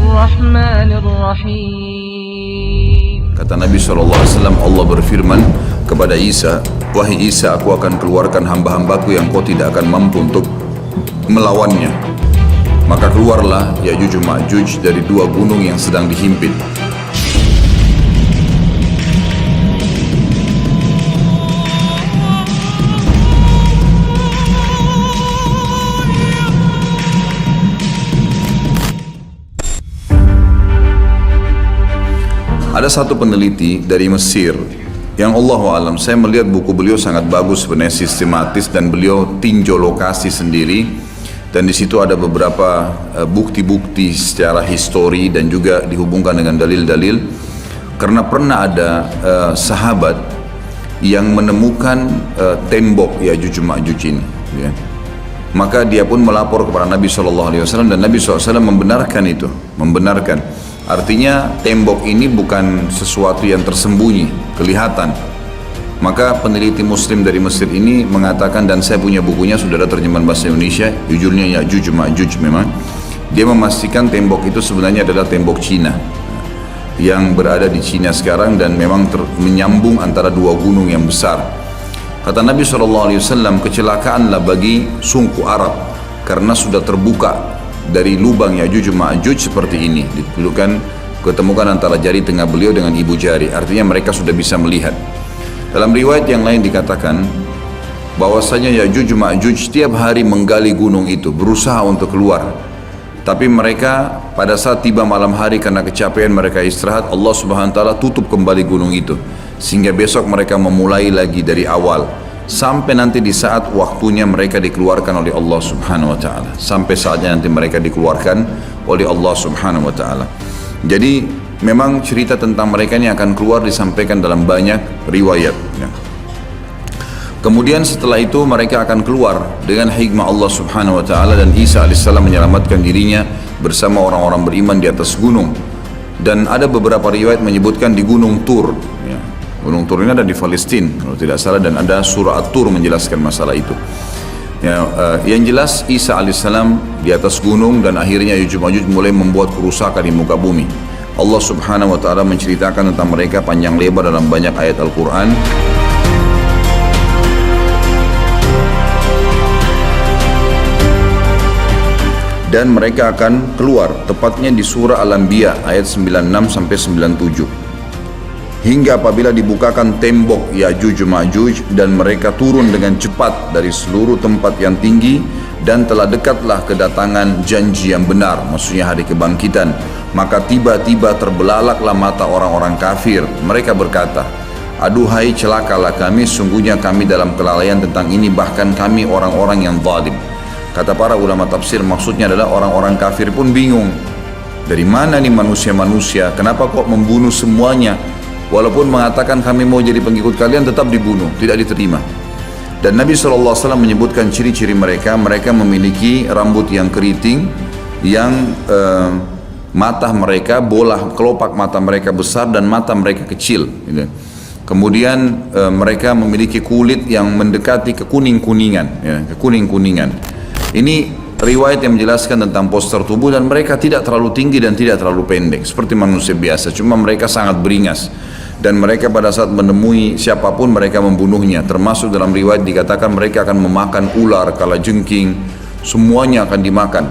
الرحمن الرحيم. Kata Nabi SAW, Allah berfirman kepada Isa, wahai Isa, aku akan keluarkan hamba-hambaku yang kau tidak akan mampu untuk melawannya. Maka keluarlah Ya'juj Ma'juj dari dua gunung yang sedang dihimpit. Ada satu peneliti dari Mesir yang Allahu'alam, saya melihat buku beliau sangat bagus sebenarnya, sistematis, dan beliau tinjau lokasi sendiri, dan di situ ada beberapa bukti-bukti secara histori dan juga dihubungkan dengan dalil-dalil, karena pernah ada sahabat yang menemukan tembok Ya'juj Ma'juj ini, ya. Maka dia pun melapor kepada Nabi SAW, dan Nabi SAW membenarkan itu, membenarkan. Artinya tembok ini bukan sesuatu yang tersembunyi, kelihatan. Maka peneliti muslim dari Mesir ini mengatakan, dan saya punya bukunya, sudah ada terjemahan bahasa Indonesia, judulnya Ya'juj Ma'juj memang. Dia memastikan tembok itu sebenarnya adalah tembok Cina, yang berada di Cina sekarang, dan memang menyambung antara dua gunung yang besar. Kata Nabi SAW, kecelakaanlah bagi suku Arab, karena sudah terbuka dari lubang Ya'juj Ma'juj seperti ini, ketemukan antara jari tengah beliau dengan ibu jari, artinya mereka sudah bisa melihat. Dalam riwayat yang lain dikatakan bahwasanya Ya'juj Ma'juj setiap hari menggali gunung itu, berusaha untuk keluar, tapi mereka pada saat tiba malam hari karena kecapean mereka istirahat, Allah Subhanahu wa taala tutup kembali gunung itu, sehingga besok mereka memulai lagi dari awal, sampai nanti di saat waktunya mereka dikeluarkan oleh Allah Subhanahu wa taala, sampai saatnya nanti mereka dikeluarkan oleh Allah Subhanahu wa taala. Jadi memang cerita tentang mereka ini akan keluar disampaikan dalam banyak riwayat, ya. Kemudian setelah itu mereka akan keluar dengan hikmah Allah Subhanahu wa taala, dan Isa alaihissalam menyelamatkan dirinya bersama orang-orang beriman di atas gunung. Dan ada beberapa riwayat menyebutkan di Gunung Tur, ya. Gunung Tur ini ada di Palestina kalau tidak salah, dan ada surah At-Tur menjelaskan masalah itu, ya. Yang jelas Isa alaihissalam di atas gunung, dan akhirnya Ya'juj Ma'juj mulai membuat kerusakan di muka bumi. Allah Subhanahu wa taala menceritakan tentang mereka panjang lebar dalam banyak ayat Al-Quran. Dan mereka akan keluar tepatnya di surah Al-Anbiya ayat 96 sampai 97. Hingga apabila dibukakan tembok Ya'juj Ma'juj, dan mereka turun dengan cepat dari seluruh tempat yang tinggi, dan telah dekatlah kedatangan janji yang benar, maksudnya hari kebangkitan. Maka tiba-tiba terbelalaklah mata orang-orang kafir. Mereka berkata, aduhai celakalah kami, sungguhnya kami dalam kelalaian tentang ini, bahkan kami orang-orang yang zalim. Kata para ulama tafsir, maksudnya adalah orang-orang kafir pun bingung, dari mana nih manusia-manusia, kenapa kok membunuh semuanya? Walaupun mengatakan kami mau jadi pengikut kalian, tetap dibunuh, tidak diterima. Dan Nabi SAW menyebutkan ciri-ciri mereka. Mereka memiliki rambut yang keriting, yang mata mereka, bola kelopak mata mereka besar, dan mata mereka kecil, gitu. Kemudian mereka memiliki kulit yang mendekati kekuning-kuningan, ya, kekuning-kuningan. Ini riwayat yang menjelaskan tentang postur tubuh, dan mereka tidak terlalu tinggi dan tidak terlalu pendek seperti manusia biasa, cuma mereka sangat beringas. Dan mereka pada saat menemui siapapun mereka membunuhnya, termasuk dalam riwayat dikatakan mereka akan memakan ular, kalajengking, semuanya akan dimakan.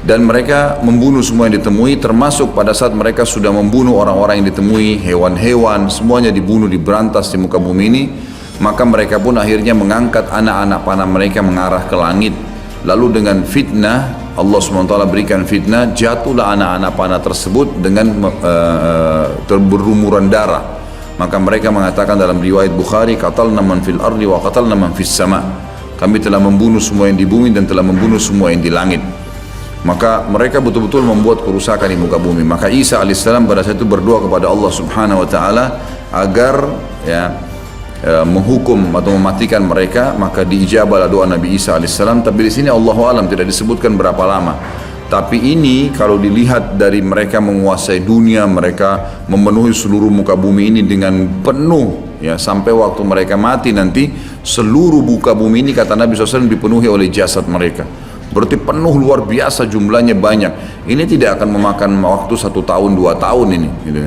Dan mereka membunuh semua yang ditemui, termasuk pada saat mereka sudah membunuh orang-orang yang ditemui, hewan-hewan, semuanya dibunuh, diberantas di muka bumi ini. Maka mereka pun akhirnya mengangkat anak-anak panah mereka mengarah ke langit. Lalu dengan fitnah, Allah SWT berikan fitnah, jatuhlah anak-anak panah tersebut dengan berlumuran darah. Maka mereka mengatakan dalam riwayat Bukhari, qatalna man fil ardi wa qatalna man fis sama. Kami telah membunuh semua yang di bumi dan telah membunuh semua yang di langit. Maka mereka betul-betul membuat kerusakan di muka bumi. Maka Isa alaihissalam pada saat itu berdoa kepada Allah Subhanahu wa taala agar, ya, menghukum atau mematikan mereka. Maka diijabahlah doa Nabi Isa alaihissalam. Tapi di sini Allahu alam tidak disebutkan berapa lama. Tapi ini kalau dilihat dari mereka menguasai dunia, mereka memenuhi seluruh muka bumi ini dengan penuh, ya, sampai waktu mereka mati nanti seluruh muka bumi ini, kata Nabi SAW, dipenuhi oleh jasad mereka. berarti penuh luar biasa, jumlahnya banyak. Ini tidak akan memakan waktu 1 tahun 2 tahun ini gitu.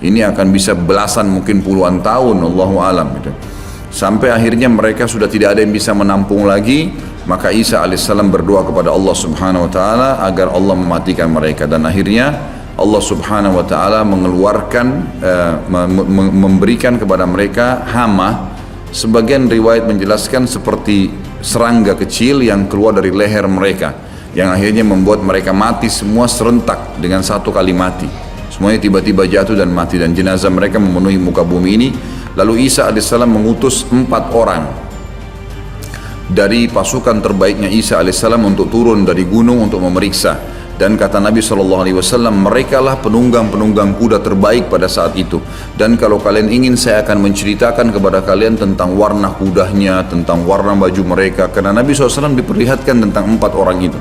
Ini akan bisa belasan mungkin puluhan tahun, Allahu alam gitu. Sampai akhirnya mereka sudah tidak ada yang bisa menampung lagi, maka Isa alaihissalam berdoa kepada Allah subhanahu wa ta'ala agar Allah mematikan mereka, dan akhirnya Allah subhanahu wa ta'ala mengeluarkan memberikan kepada mereka hama. Sebagian riwayat menjelaskan seperti serangga kecil yang keluar dari leher mereka, yang akhirnya membuat mereka mati semua serentak dengan satu kali mati. Semuanya tiba-tiba jatuh dan mati, dan jenazah mereka memenuhi muka bumi ini. Lalu Isa alaihissalam mengutus 4 orang dari pasukan terbaiknya Isa alaihissalam untuk turun dari gunung untuk memeriksa. Dan kata Nabi SAW, mereka lah penunggang-penunggang kuda terbaik pada saat itu. Dan kalau kalian ingin, saya akan menceritakan kepada kalian tentang warna kudanya, tentang warna baju mereka. Karena Nabi SAW diperlihatkan tentang 4 orang itu.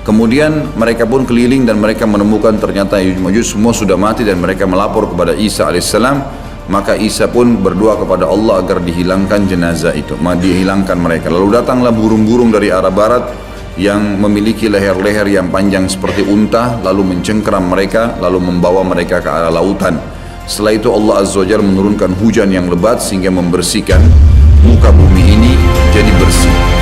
Kemudian mereka pun keliling dan mereka menemukan ternyata Ya'juj semua sudah mati, dan mereka melapor kepada Isa alaihissalam. Maka Isa pun berdoa kepada Allah agar dihilangkan jenazah itu, dihilangkan mereka. Lalu datanglah burung-burung dari arah barat yang memiliki leher-leher yang panjang seperti unta, lalu mencengkeram mereka, lalu membawa mereka ke arah lautan. Setelah itu Allah Azza wa Jalla menurunkan hujan yang lebat sehingga membersihkan muka bumi ini jadi bersih.